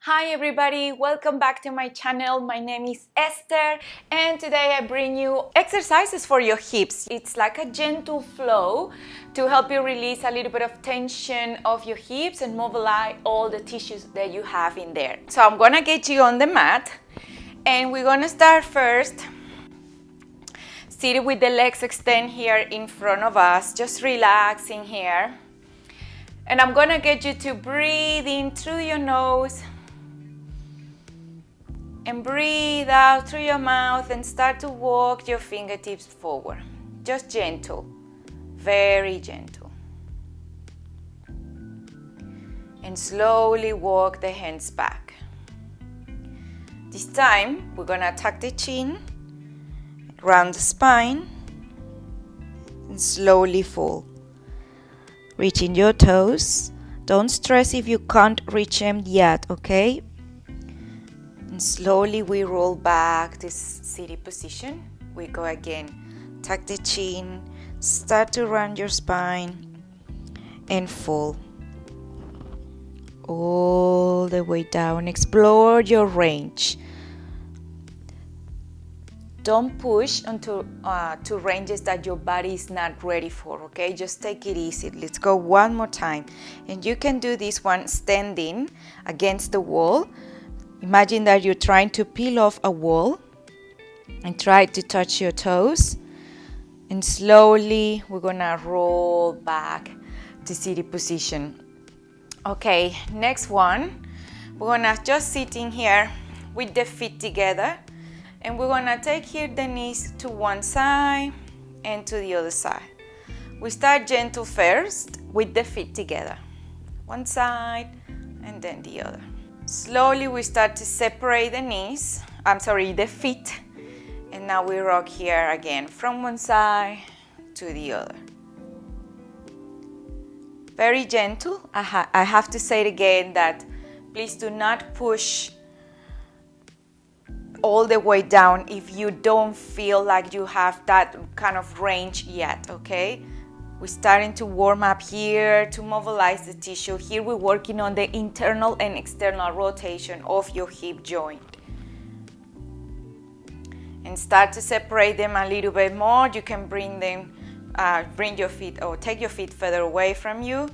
Hi everybody, welcome back to my channel. My name is Esther and today I bring you exercises for your hips. It's like a gentle flow to help you release a little bit of tension of your hips and mobilize all the tissues that you have in there. So I'm gonna get you on the mat and we're gonna start first seated with the legs extended here in front of us, just relaxing here. And I'm gonna get you to breathe in through your nose and breathe out through your mouth and start to walk your fingertips forward. Just gentle, very gentle. And slowly walk the hands back. This time, we're gonna tuck the chin, round the spine, and slowly fall. Reaching your toes. Don't stress if you can't reach them yet, okay? And slowly we roll back this seated position. We go again. Tuck the chin, start to round your spine, and fall. All the way down. Explore your range. Don't push onto to ranges that your body is not ready for, okay? Just take it easy. Let's go one more time. And you can do this one standing against the wall. Imagine that you're trying to peel off a wall and try to touch your toes. And slowly we're gonna roll back to seated position. Okay, next one. We're gonna just sitting here with the feet together. And we're gonna take here the knees to one side and to the other side. We start gentle first with the feet together. One side and then the other. Slowly we start to separate the feet. And now we rock here again from one side to the other. Very gentle. I have to say it again that please do not push all the way down if you don't feel like you have that kind of range yet, okay? We're starting to warm up here to mobilize the tissue. Here we're working on the internal and external rotation of your hip joint. And start to separate them a little bit more. You can bring your feet or take your feet further away from you.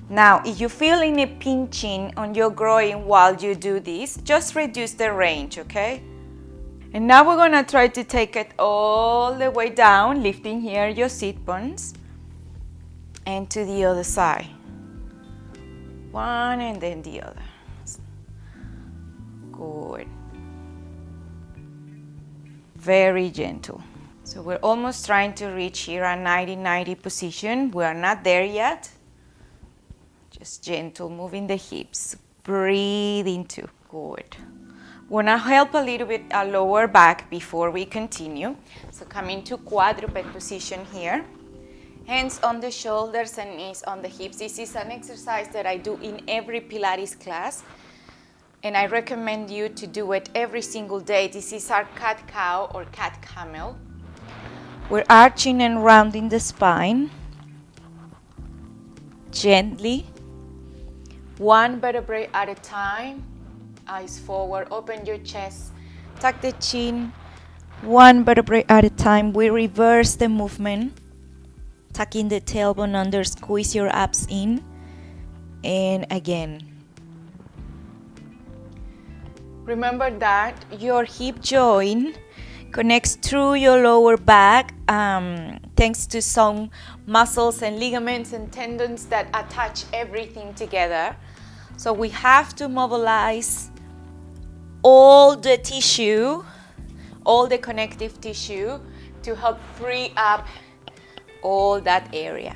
Now, if you feel any pinching on your groin while you do this, just reduce the range, okay? And now we're gonna try to take it all the way down, lifting here your sit bones, and to the other side. One and then the other. Good. Very gentle. So we're almost trying to reach here a 90-90 position. We are not there yet. Just gentle, moving the hips. Breathe into. Good. Wanna help a little bit our lower back before we continue. So come into quadruped position here. Hands on the shoulders and knees on the hips. This is an exercise that I do in every Pilates class. And I recommend you to do it every single day. This is our cat-cow or cat-camel. We're arching and rounding the spine. Gently. One vertebrae at a time. Eyes forward, open your chest, tuck the chin. One vertebrae at a time. We reverse the movement. Tucking the tailbone under, squeeze your abs in. And again. Remember that your hip joint connects through your lower back thanks to some muscles and ligaments and tendons that attach everything together. So we have to mobilize all the tissue, all the connective tissue to help free up all that area.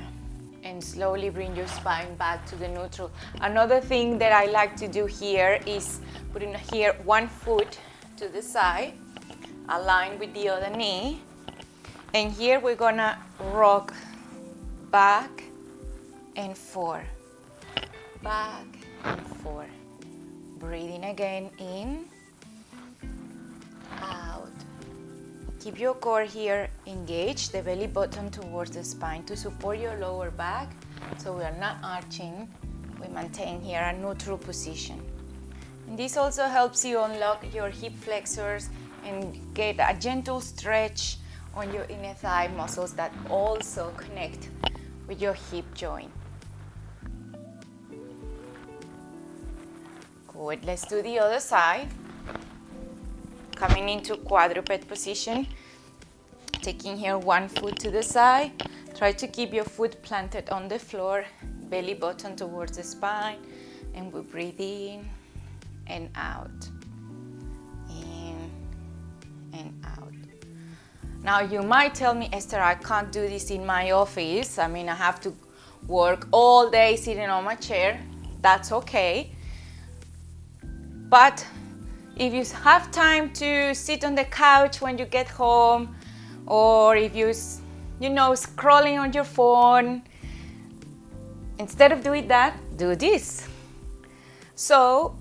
And slowly bring your spine back to the neutral. Another thing that I like to do here is putting here one foot to the side, align with the other knee. And here we're gonna rock back and forth. Back and forth. Breathing again in, out. Keep your core here engaged, the belly button towards the spine to support your lower back. So we are not arching. We maintain here a neutral position. And this also helps you unlock your hip flexors and get a gentle stretch on your inner thigh muscles that also connect with your hip joint. Good, let's do the other side. Coming into quadruped position, taking here one foot to the side. Try to keep your foot planted on the floor, belly button towards the spine, and we breathe in and out. In and out. Now you might tell me, Esther, I can't do this in my office. I mean, I have to work all day sitting on my chair. That's okay. But if you have time to sit on the couch when you get home, or if you scrolling on your phone, instead of doing that, do this. So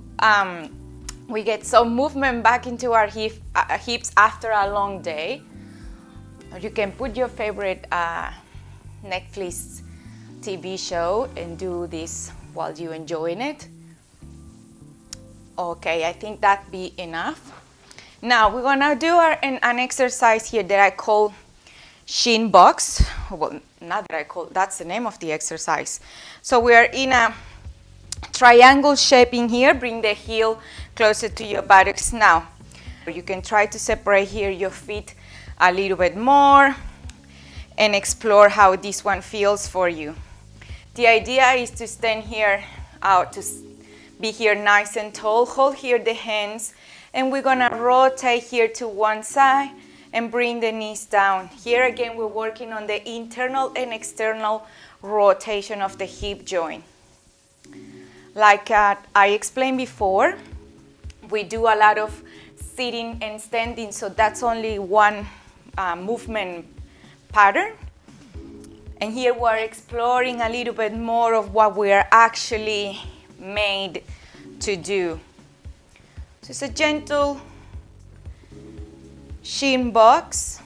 we get some movement back into our hips after a long day. Or you can put your favorite Netflix TV show and do this while you're enjoying it. Okay, I think that'd be enough. Now we're gonna do an exercise here that I call shin box. Well, not that I call, that's the name of the exercise. So we are in a triangle shape in here. Bring the heel closer to your buttocks now. You can try to separate here your feet a little bit more and explore how this one feels for you. The idea is to stand here out, to be here nice and tall. Hold here the hands, and we're gonna rotate here to one side and bring the knees down. Here again, we're working on the internal and external rotation of the hip joint. Like I explained before, we do a lot of sitting and standing, so that's only one movement pattern. And here we're exploring a little bit more of what we are actually made to do. So it's a gentle shin box.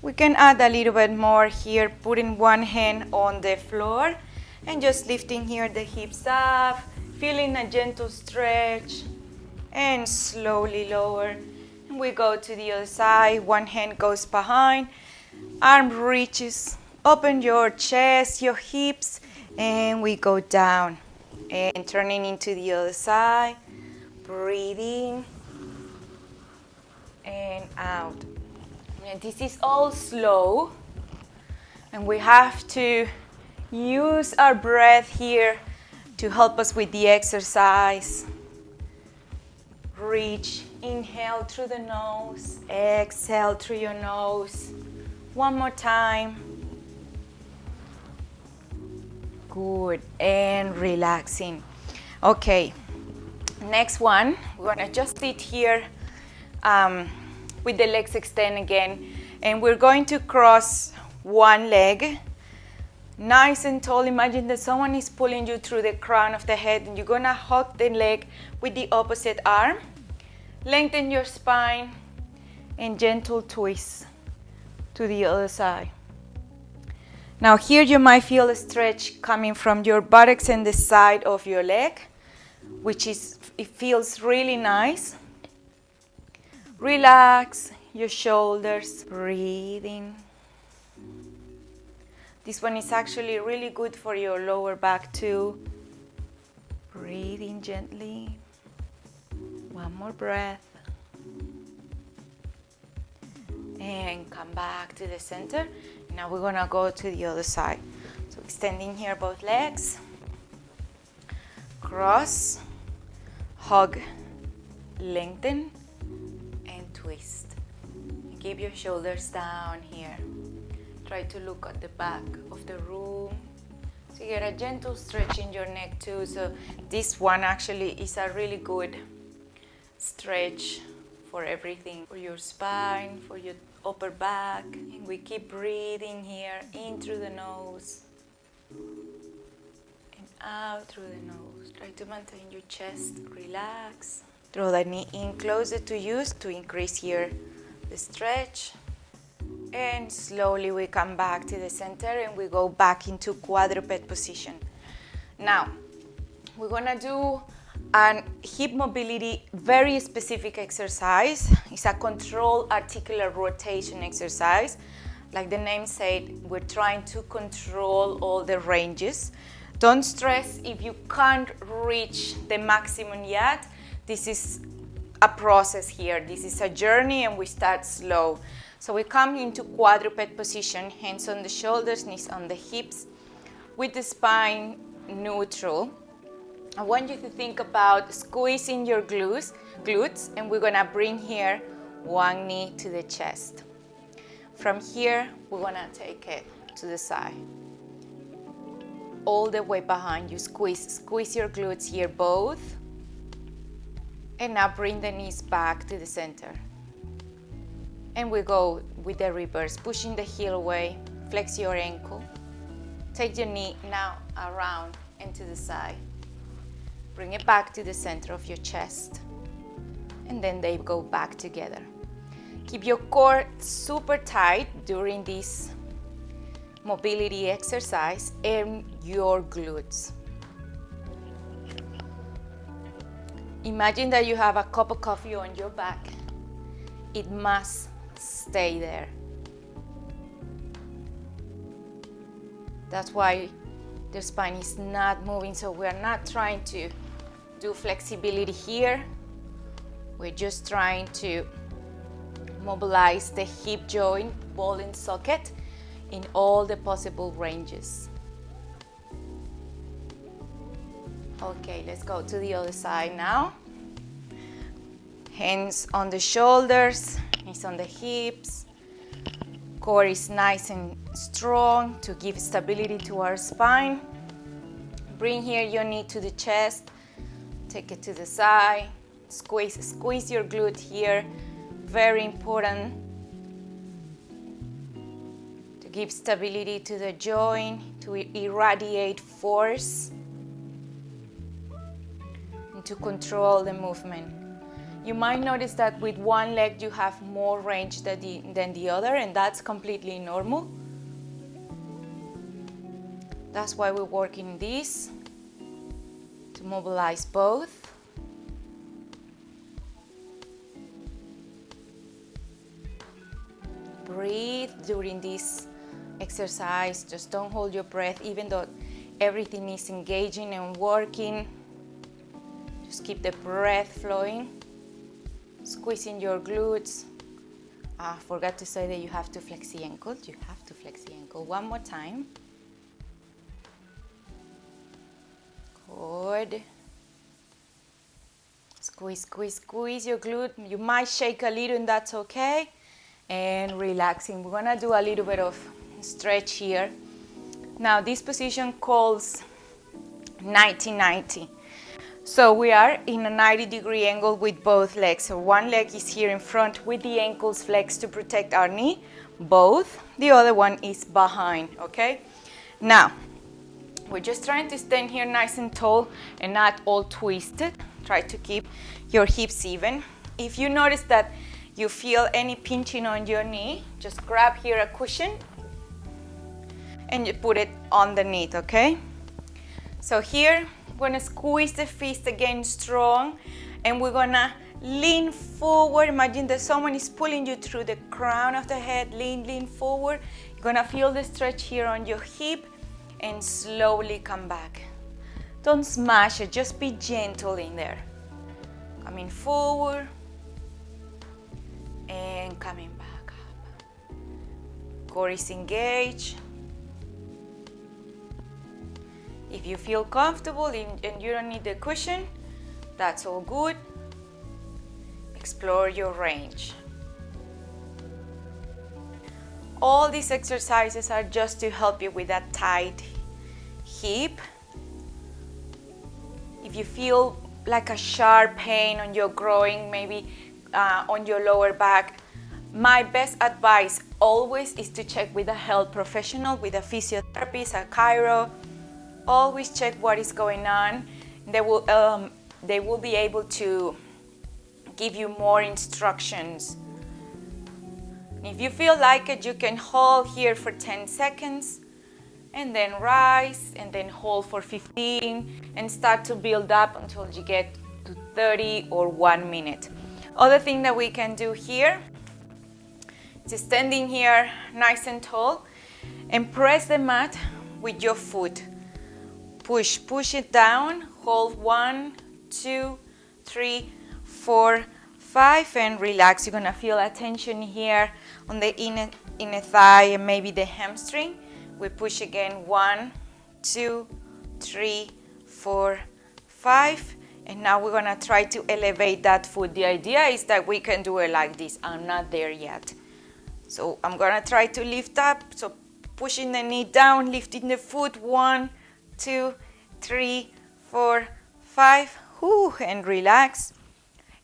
We can add a little bit more here, putting one hand on the floor and just lifting here the hips up, feeling a gentle stretch, and slowly lower. And we go to the other side. One hand goes behind, arm reaches, open your chest, your hips, and we go down. And turning into the other side, breathing and out. And this is all slow, and we have to use our breath here to help us with the exercise. Reach, inhale through the nose, exhale through your nose. One more time. Good, and relaxing. Okay, next one, we're gonna just sit here with the legs extended again, and we're going to cross one leg, nice and tall. Imagine that someone is pulling you through the crown of the head, and you're gonna hug the leg with the opposite arm. Lengthen your spine and gentle twist to the other side. Now here you might feel a stretch coming from your buttocks and the side of your leg, it feels really nice. Relax your shoulders, breathing. This one is actually really good for your lower back too. Breathing gently. One more breath. And come back to the center. Now we're gonna go to the other side. So extending here both legs. Cross, hug, lengthen, and twist. And keep your shoulders down here. Try to look at the back of the room. So you get a gentle stretch in your neck too. So this one actually is a really good stretch for everything, for your spine, for your upper back. And we keep breathing here in through the nose and out through the nose. Try to maintain your chest relaxed. Draw the knee in closer to you to increase here the stretch. And slowly we come back to the center and we go back into quadruped position. Now, we're gonna do And hip mobility, very specific exercise. It's a controlled articular rotation exercise. Like the name said, we're trying to control all the ranges. Don't stress if you can't reach the maximum yet. This is a process here. This is a journey and we start slow. So we come into quadruped position, hands on the shoulders, knees on the hips, with the spine neutral. I want you to think about squeezing your glutes, and we're gonna bring here one knee to the chest. From here, we're gonna take it to the side. All the way behind you, squeeze your glutes here both. And now bring the knees back to the center. And we go with the reverse, pushing the heel away, flex your ankle. Take your knee now around and to the side. Bring it back to the center of your chest. And then they go back together. Keep your core super tight during this mobility exercise and your glutes. Imagine that you have a cup of coffee on your back. It must stay there. That's why the spine is not moving, so we're not trying to do flexibility here. We're just trying to mobilize the hip joint, ball and socket in all the possible ranges. Okay, let's go to the other side now. Hands on the shoulders, knees on the hips. Core is nice and strong to give stability to our spine. Bring here your knee to the chest. Take it to the side. Squeeze your glute here. Very important to give stability to the joint, to irradiate force, and to control the movement. You might notice that with one leg you have more range than the other, and that's completely normal. That's why we're working this, to mobilize both. Breathe during this exercise. Just don't hold your breath, even though everything is engaging and working. Just keep the breath flowing. Squeezing your glutes. Forgot to say that you have to flex the ankle. You have to flex the ankle. One more time. Good. Squeeze your glute. You might shake a little, and that's okay. And relaxing. We're gonna do a little bit of stretch here. Now this position calls 90-90. So we are in a 90-degree angle with both legs. So one leg is here in front with the ankles flexed to protect our knee. Both. The other one is behind, okay? Now, we're just trying to stand here nice and tall and not all twisted. Try to keep your hips even. If you notice that you feel any pinching on your knee, just grab here a cushion and you put it underneath, okay? So here, we're gonna squeeze the fist again strong, and we're gonna lean forward. Imagine that someone is pulling you through the crown of the head. Lean forward. You're gonna feel the stretch here on your hip and slowly come back. Don't smash it, just be gentle in there. Coming forward and coming back up. Core is engaged. If you feel comfortable and you don't need the cushion, that's all good. Explore your range. All these exercises are just to help you with that tight hip. If you feel like a sharp pain on your groin, maybe on your lower back, my best advice always is to check with a health professional, with a physiotherapist, a chiro. Always check what is going on. They will be able to give you more instructions. If you feel like it, you can hold here for 10 seconds and then rise and then hold for 15 and start to build up until you get to 30 or 1 minute. Other thing that we can do here is standing here nice and tall and press the mat with your foot. Push it down, hold 1, 2, 3, 4, 5, and relax. You're gonna feel a tension here on the inner thigh and maybe the hamstring. We push again, 1, 2, 3, 4, 5, and now we're gonna try to elevate that foot. The idea is that we can do it like this. I'm not there yet. So I'm gonna try to lift up, so pushing the knee down, lifting the foot, 1, 2, 3, 4, 5, and relax.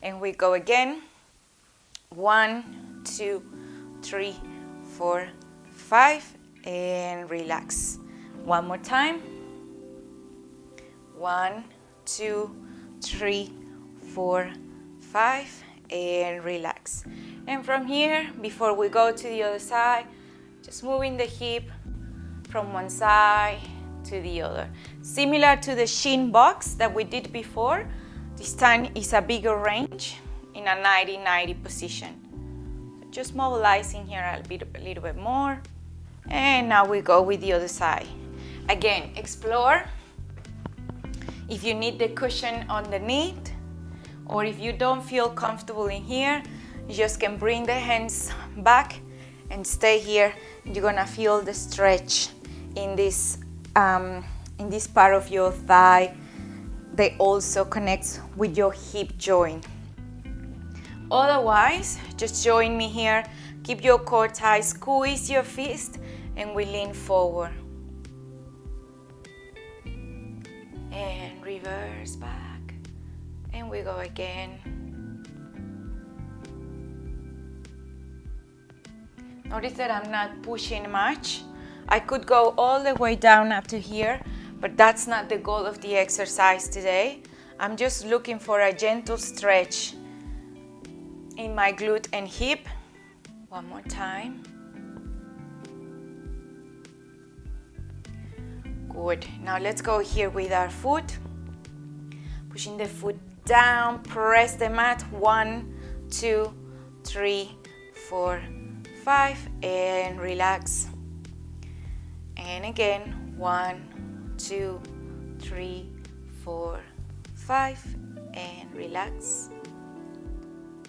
And we go again, 1, 2, 3, 4, 5, and relax. One more time, 1, 2, 3, 4, 5, and relax. And from here, before we go to the other side, just moving the hip from one side to the other. Similar to the shin box that we did before, this time is a bigger range in a 90-90 position. So just mobilizing here a little bit more. And now we go with the other side. Again, explore if you need the cushion underneath, or if you don't feel comfortable in here, you just can bring the hands back and stay here. You're gonna feel the stretch in this part of your thigh. They also connect with your hip joint. Otherwise, just join me here. Keep your core tight, squeeze your fist, and we lean forward. And reverse back. And we go again. Notice that I'm not pushing much. I could go all the way down up to here, but that's not the goal of the exercise today. I'm just looking for a gentle stretch in my glute and hip. One more time. Good. Now let's go here with our foot. Pushing the foot down, press the mat. 1, 2, 3, 4, 5, and relax. And again, 1, 2, 3, 4, 5, and relax.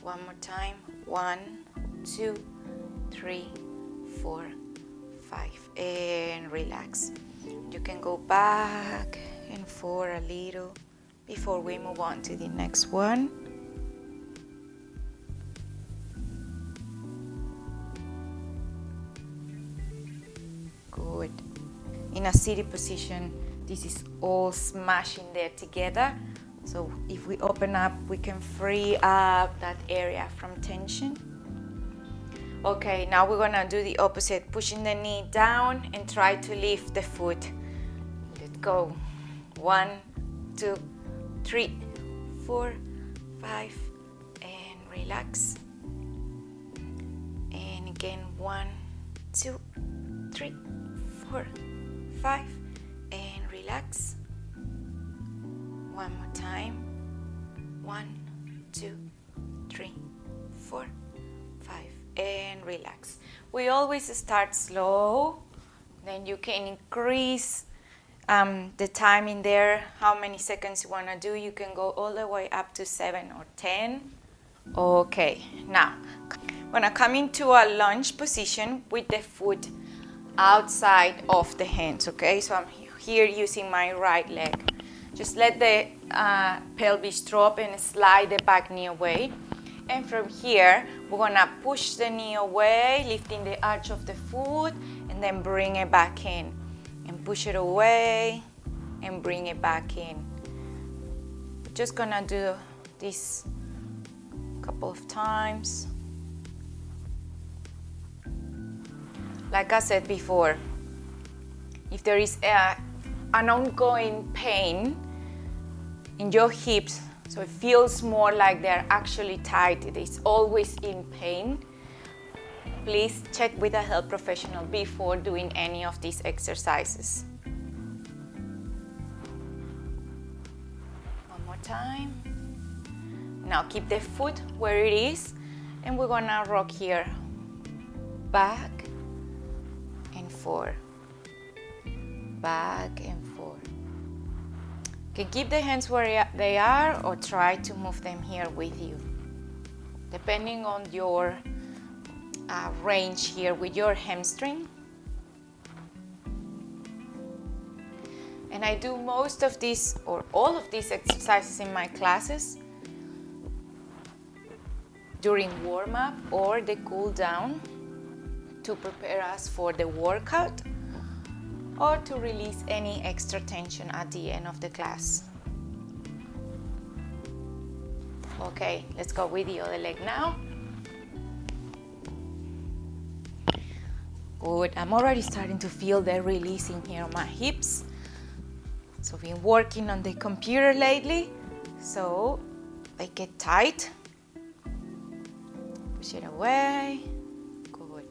One more time. 1, 2, 3, 4, 5, and relax. You can go back and forth a little before we move on to the next one. Good. In a seated position, this is all smashing there together. So if we open up, we can free up that area from tension. Okay, now we're gonna do the opposite, pushing the knee down and try to lift the foot. Let's go. 1, 2, 3, 4, 5, and relax. And again, 1, 2, 3, 4, 5, and relax. One more time. 1, 2, 3, 4, 5, and relax. We always start slow, then you can increase the time in there, how many seconds you want to do. You can go all the way up to 7 or 10. Okay, now I'm going to come into a lunge position with the foot outside of the hands, okay? So I'm here using my right leg. Just let the pelvis drop and slide the back knee away. And from here, we're gonna push the knee away, lifting the arch of the foot, and then bring it back in. And push it away, and bring it back in. We're just gonna do this a couple of times. Like I said before, if there is an ongoing pain in your hips, so it feels more like they're actually tight, it is always in pain, please check with a health professional before doing any of these exercises. One more time. Now keep the foot where it is, and we're gonna rock here. Back and forth. Back and forth. You can keep the hands where they are or try to move them here with you, depending on your range here with your hamstring. And I do most of these or all of these exercises in my classes during warm-up or the cool down to prepare us for the workout or to release any extra tension at the end of the class. Okay, let's go with the other leg now. Good, I'm already starting to feel the releasing here on my hips. So I've been working on the computer lately, so they get tight. Push it away. Good.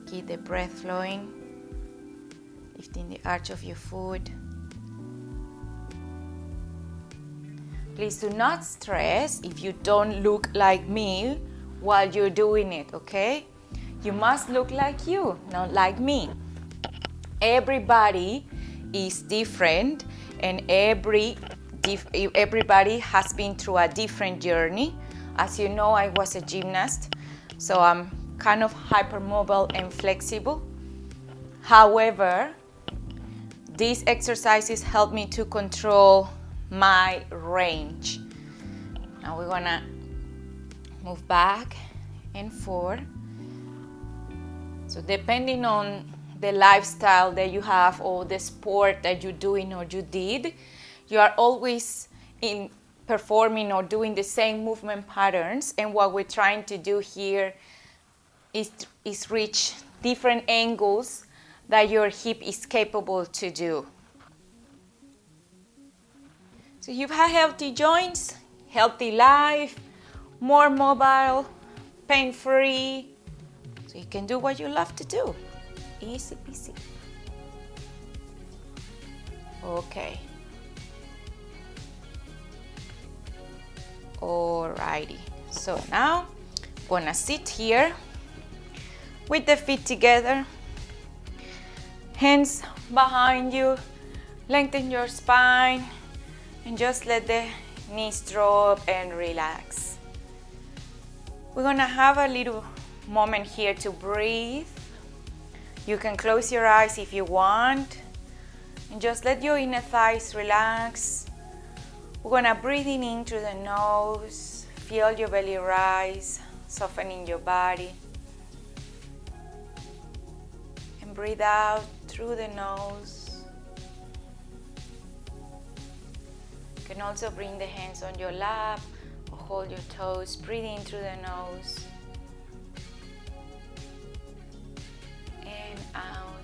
Keep the breath flowing, lifting the arch of your foot. Please do not stress if you don't look like me while you're doing it, okay? You must look like you, not like me. Everybody is different, and everybody has been through a different journey. As you know, I was a gymnast, so I'm kind of hypermobile and flexible. However, these exercises help me to control my range. Now we're gonna move back and forth. So depending on the lifestyle that you have or the sport that you're doing or you did, you are always performing or doing the same movement patterns. And what we're trying to do here is reach different angles that your hip is capable to do. So you have healthy joints, healthy life, more mobile, pain-free. So you can do what you love to do. Easy peasy. Okay. Alrighty. So now I'm gonna sit here with the feet together, hands behind you, lengthen your spine, and just let the knees drop and relax. We're gonna have a little moment here to breathe. You can close your eyes if you want, and just let your inner thighs relax. We're gonna breathe in through the nose, feel your belly rise, softening your body. And breathe out through the nose. You can also bring the hands on your lap or hold your toes. Breathe in through the nose and out.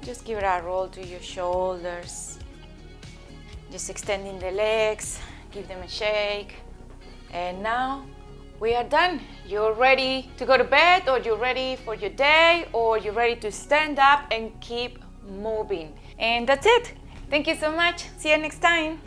Just give it a roll to your shoulders. Just extending the legs, give them a shake. And now we are done. You're ready to go to bed, or you're ready for your day, or you're ready to stand up and keep moving. And that's it. Thank you so much. See you next time.